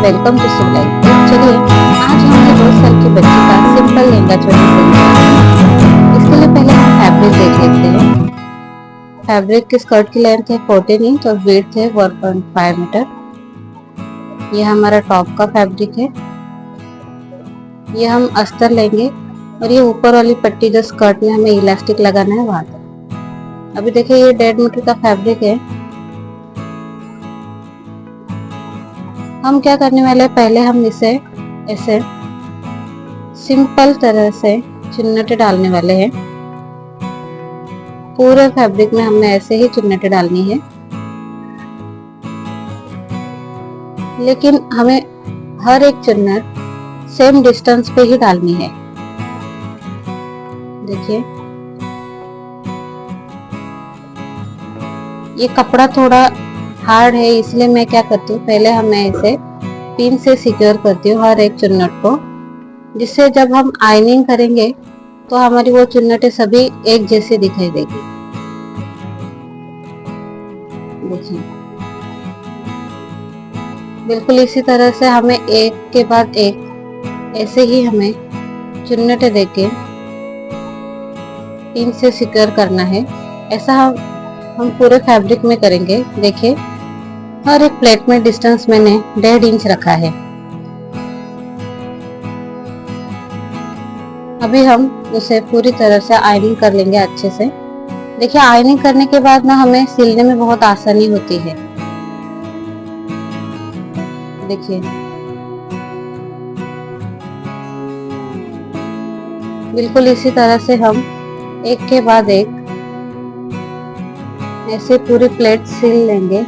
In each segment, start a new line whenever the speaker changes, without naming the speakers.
Welcome to सिलाई। तो चलिए आज हमने 2 साल की बच्ची का सिंपल लहंगा चोली सिलेंगे। इसके लिए पहले हम फैब्रिक देख लेते हैं। फैब्रिक की स्कर्ट की लेंथ है 14 इंच और विड्थ है 1.5 मीटर। ये हमारा टॉप का फैब्रिक है। ये हम अस्तर लेंगे और ये ऊपर वाली पट्टी जो स्कर्ट में हमें इलास्टिक लगाना है वहां तक। अभी देखिए ये 1.5 मीटर का फैब्रिक है। हम क्या करने वाले हैं, पहले हम इसे ऐसे सिंपल तरह से चुन्नटें डालने वाले हैं। पूरे फैब्रिक में हमें ऐसे ही चुन्नटें डालनी है, लेकिन हमें हर एक चुन्नट सेम डिस्टेंस पे ही डालनी है। देखिए ये कपड़ा थोड़ा हार्ड है, इसलिए मैं क्या करती हूँ, पहले मैं इसे पिन से सिक्योर करती हूँ हर एक चुन्नट को, जिससे जब हम आयनिंग करेंगे तो हमारी वो चुन्नटें सभी एक जैसी दिखाई देगी। देखिए बिल्कुल इसी तरह से हमें एक के बाद एक ऐसे ही हमें चुन्नटें देके पिन से सिक्योर करना है। ऐसा हम पूरे फैब्रिक में करेंगे। देखिए हर एक प्लेट में डिस्टेंस मैंने 1.5 इंच रखा है। अभी हम उसे पूरी तरह से आयनिंग कर लेंगे अच्छे से। देखिए आयनिंग करने के बाद ना हमें सिलने में बहुत आसानी होती है। देखिए बिल्कुल इसी तरह से हम एक के बाद एक ऐसे पूरी प्लेट सिल लेंगे।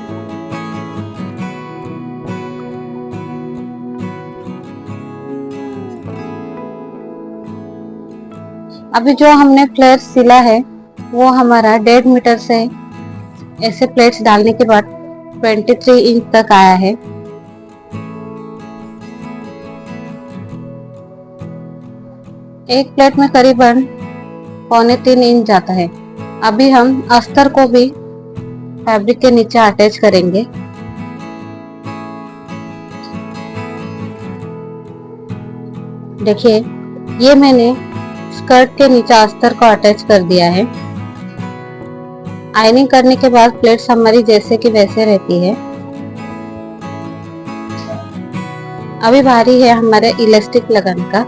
अभी जो हमने फ्लेयर सिला है वो हमारा 1.5 मीटर से ऐसे प्लेट्स डालने के बाद 23 इंच तक आया है। एक प्लेट में करीबन 2.25 इंच जाता है। अभी हम अस्तर को भी फैब्रिक के नीचे अटैच करेंगे। देखिए ये मैंने स्कर्ट के नीचे अस्तर को अटैच कर दिया है। आयनिंग करने के बाद प्लेट्स हमारी जैसे की वैसे रहती है। अभी बारी है हमारे इलास्टिक लगाने का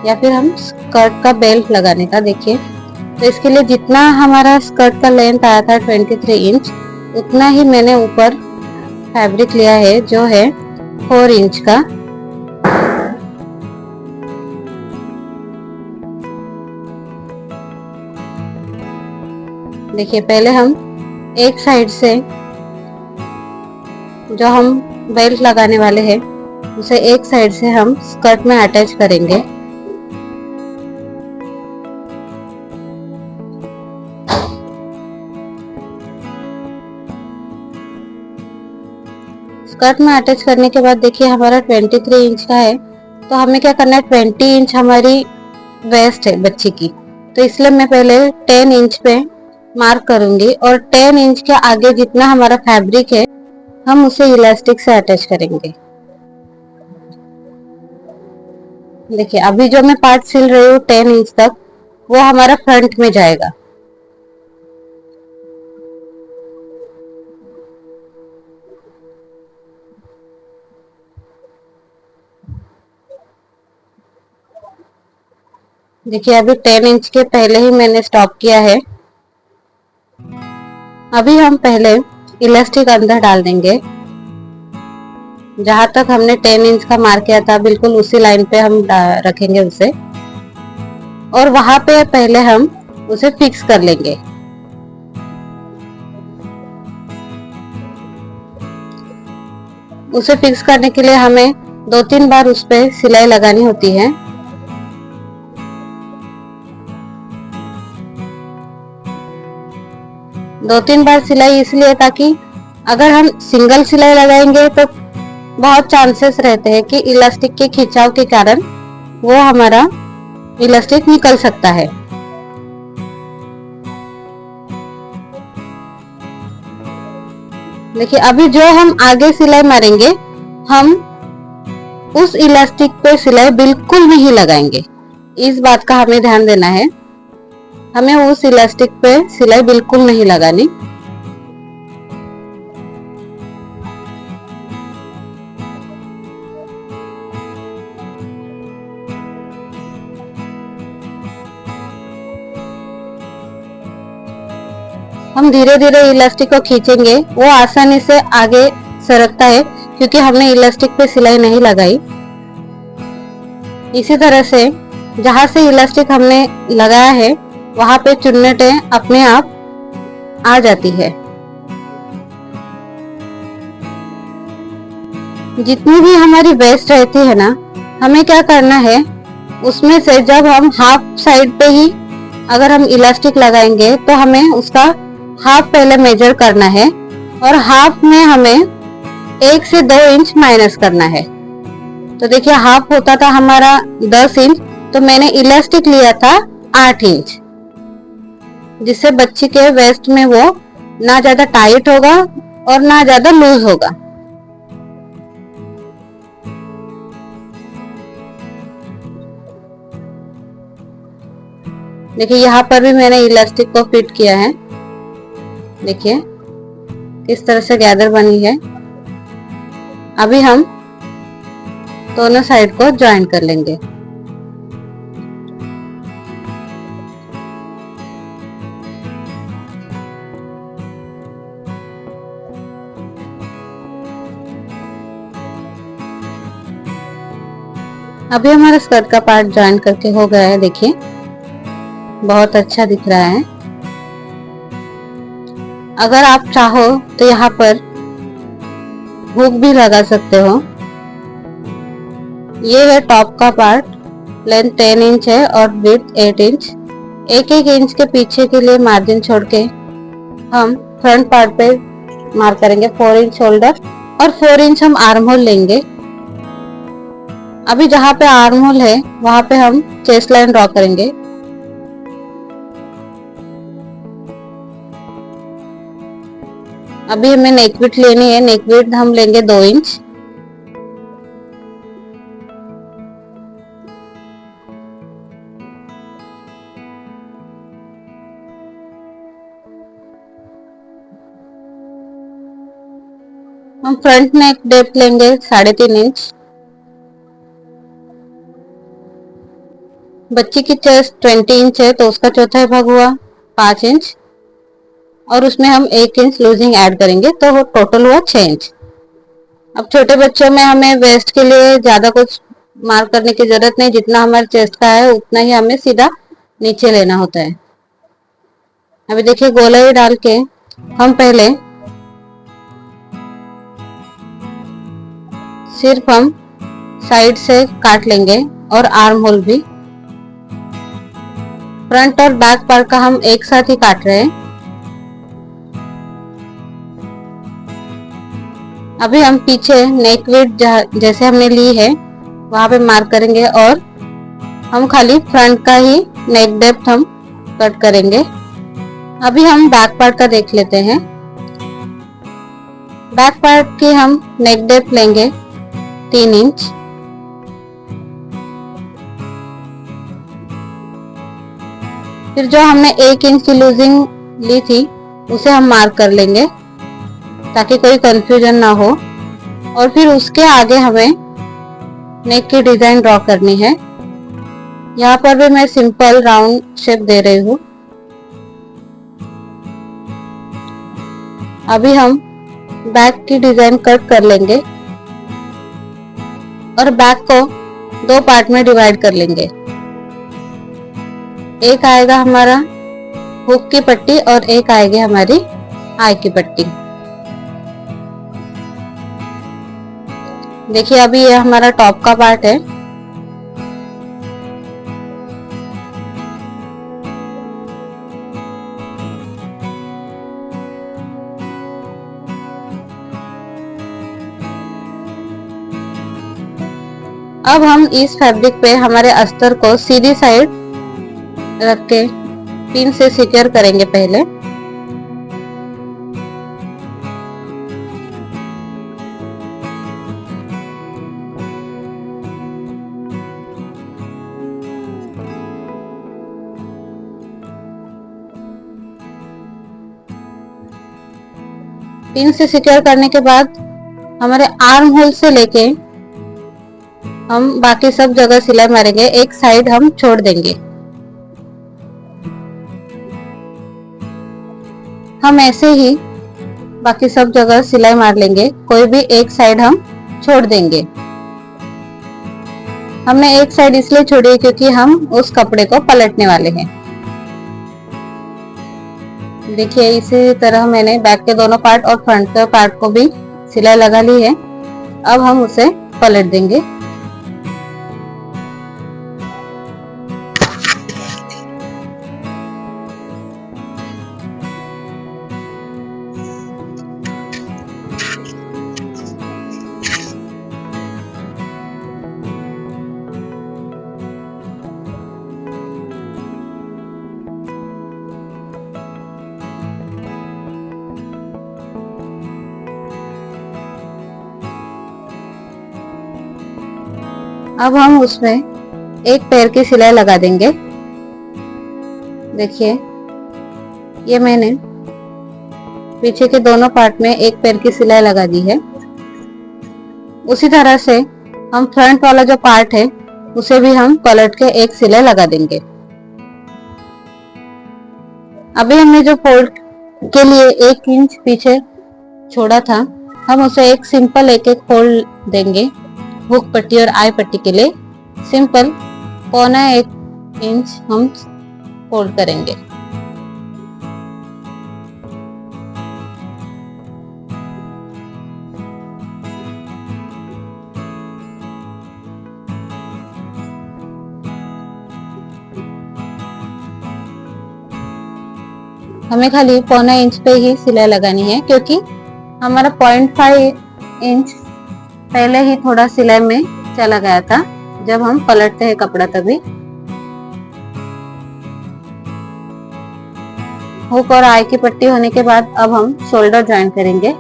या फिर हम स्कर्ट का बेल्ट लगाने का। देखिए तो इसके लिए जितना हमारा स्कर्ट का लेंथ आया था 23 इंच, उतना ही मैंने ऊपर फैब्रिक लिया है जो है 4 इंच का। देखिए पहले हम एक साइड से जो हम बेल्ट लगाने वाले हैं उसे एक साइड से हम स्कर्ट में अटैच करेंगे। स्कर्ट में अटैच करने के बाद देखिए हमारा 23 इंच का है, तो हमें क्या करना है, 20 इंच हमारी वेस्ट है बच्ची की, तो इसलिए मैं पहले 10 इंच पे मार्क करूंगी और 10 इंच के आगे जितना हमारा फैब्रिक है हम उसे इलास्टिक से अटैच करेंगे। देखिए अभी जो मैं पार्ट सिल रही हूँ 10 इंच तक, वो हमारा फ्रंट में जाएगा। देखिए अभी 10 इंच के पहले ही मैंने स्टॉप किया है। अभी हम पहले इलास्टिक अंदर डाल देंगे। जहां तक हमने 10 इंच का मार्क किया था बिल्कुल उसी लाइन पे हम रखेंगे उसे, और वहां पे पहले हम उसे फिक्स कर लेंगे। उसे फिक्स करने के लिए हमें 2-3 बार उस पे सिलाई लगानी होती है। दो तीन बार सिलाई इसलिए ताकि अगर हम सिंगल सिलाई लगाएंगे तो बहुत चांसेस रहते हैं कि इलास्टिक के खिंचाव के कारण वो हमारा इलास्टिक निकल सकता है। देखिए अभी जो हम आगे सिलाई मारेंगे, हम उस इलास्टिक पे सिलाई बिल्कुल नहीं लगाएंगे। इस बात का हमें ध्यान देना है, हमें उस इलास्टिक पे सिलाई बिल्कुल नहीं लगानी। हम धीरे धीरे इलास्टिक को खींचेंगे, वो आसानी से आगे सरकता है क्योंकि हमने इलास्टिक पे सिलाई नहीं लगाई। इसी तरह से जहां से इलास्टिक हमने लगाया है वहां पे चुन्नटें अपने आप आ जाती है। जितनी भी हमारी वेस्ट रहती है ना, हमें क्या करना है, उसमें से जब हम हाफ साइड पे ही अगर हम इलास्टिक लगाएंगे तो हमें उसका हाफ पहले मेजर करना है और हाफ में हमें 1 से 2 इंच माइनस करना है। तो देखिए हाफ होता था हमारा 10 इंच, तो मैंने इलास्टिक लिया था 8 इंच, जिससे बच्ची के वेस्ट में वो ना ज्यादा टाइट होगा और ना ज्यादा लूज होगा। देखिए यहाँ पर भी मैंने इलास्टिक को फिट किया है। देखिए किस तरह से गैदर बनी है। अभी हम दोनों साइड को ज्वाइन कर लेंगे। अभी हमारा स्कर्ट का पार्ट ज्वाइन करके हो गया है। देखिए बहुत अच्छा दिख रहा है। अगर आप चाहो तो यहाँ पर हुक भी लगा सकते हो। ये है टॉप का पार्ट, लेंथ 10 इंच है और विड्थ 8 इंच। एक एक इंच के पीछे के लिए मार्जिन छोड़ के हम फ्रंट पार्ट पे मार्क करेंगे 4 इंच शोल्डर और 4 इंच हम आर्म होल लेंगे। अभी जहाँ पे आर्म होल है वहां पे हम चेस्ट लाइन ड्रॉ करेंगे। अभी हमें नेक विड्थ लेनी है। नेक विड्थ हम लेंगे 2 इंच। हम फ्रंट नेक डेप्थ लेंगे 3.5 इंच। बच्ची की चेस्ट 20 इंच है तो उसका चौथाई भाग हुआ 5 इंच और उसमें हम 1 इंच लूजिंग ऐड करेंगे तो वो टोटल हुआ 6 इंच। अब छोटे बच्चों में हमें वेस्ट के लिए ज्यादा कुछ मार्क करने की जरूरत नहीं, जितना हमारे चेस्ट का है उतना ही हमें सीधा नीचे लेना होता है। अभी देखिए गोलाई डाल के हम पहले सिर्फ हम साइड से काट लेंगे और आर्म होल भी। फ्रंट और बैक पार्ट का हम एक साथ ही काट रहे हैं। अभी हम पीछे नेक विड्थ जैसे हमने ली है वहां पे मार्क करेंगे और हम खाली फ्रंट का ही नेक डेप्थ हम कट करेंगे। अभी हम बैक पार्ट का देख लेते हैं। बैक पार्ट की हम नेक डेप्थ लेंगे 3 इंच। फिर जो हमने 1 इंच की लूजिंग ली थी उसे हम मार्क कर लेंगे ताकि कोई कंफ्यूजन ना हो। और फिर उसके आगे हमें नेक की डिजाइन ड्रॉ करनी है। यहाँ पर भी मैं सिंपल राउंड शेप दे रही हूँ। अभी हम बैक की डिजाइन कट कर लेंगे और बैक को 2 पार्ट में डिवाइड कर लेंगे। एक आएगा हमारा हुक की पट्टी और एक आएगी हमारी आई की पट्टी। देखिए अभी ये हमारा टॉप का पार्ट है। अब हम इस फैब्रिक पे हमारे अस्तर को सीधी साइड रख के पिन से सिक्योर करेंगे पहले। पिन से सिक्योर करने के बाद हमारे आर्म होल से लेके हम बाकी सब जगह सिलाई मारेंगे, एक साइड हम छोड़ देंगे। हम ऐसे ही बाकी सब जगह सिलाई मार लेंगे, कोई भी एक साइड हम छोड़ देंगे। हमने एक साइड इसलिए छोड़ी क्योंकि हम उस कपड़े को पलटने वाले हैं। देखिए इसी तरह मैंने बैक के दोनों पार्ट और फ्रंट के पार्ट को भी सिलाई लगा ली है। अब हम उसे पलट देंगे। अब हम उसमें एक पैर की सिलाई लगा देंगे। देखिए ये मैंने पीछे के दोनों पार्ट में एक पैर की सिलाई लगा दी है। उसी तरह से हम फ्रंट वाला जो पार्ट है उसे भी हम पलट के एक सिलाई लगा देंगे। अभी हमने जो फोल्ड के लिए 1 इंच पीछे छोड़ा था, हम उसे एक सिंपल एक फोल्ड देंगे। हुक पट्टी और आई पट्टी के लिए सिंपल 1.25 इंच हम फोल्ड करेंगे। हमें खाली 1.25 इंच पे ही सिलाई लगानी है क्योंकि हमारा 0.5 इंच पहले ही थोड़ा सिलाई में चला गया था जब हम पलटते हैं कपड़ा। तभी हुक और आई की पट्टी होने के बाद अब हम शोल्डर ज्वाइन करेंगे।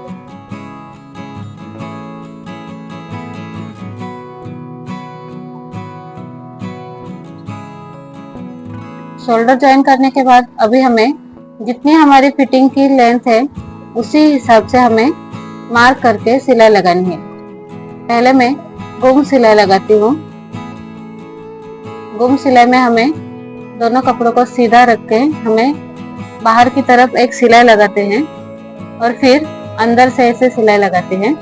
शोल्डर ज्वाइन करने के बाद अभी हमें जितनी हमारी फिटिंग की लेंथ है उसी हिसाब से हमें मार्क करके सिलाई लगानी है। पहले मैं गुम सिलाई लगाती हूँ। गुम सिलाई में हमें दोनों कपड़ों को सीधा रख के हमें बाहर की तरफ एक सिलाई लगाते हैं और फिर अंदर से ऐसे सिलाई लगाते हैं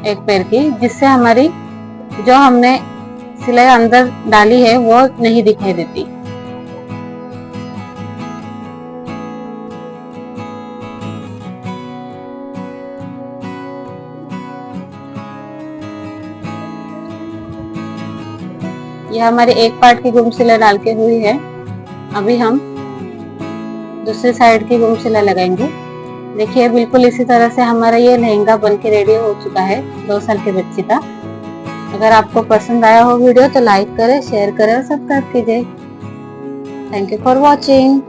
एक पैर की, जिससे हमारी जो हमने सिलाई अंदर डाली है वो नहीं दिखाई देती। यह हमारी एक पार्ट की गुम सिलाई डाल के हुई है। अभी हम दूसरी साइड की गुम सिलाई लगाएंगे। देखिए बिल्कुल इसी तरह से हमारा ये लहंगा बन के रेडी हो चुका है 2 साल के बच्चे का। अगर आपको पसंद आया हो वीडियो तो लाइक करें, शेयर करें और सब्सक्राइब कीजिए। Thank you for watching.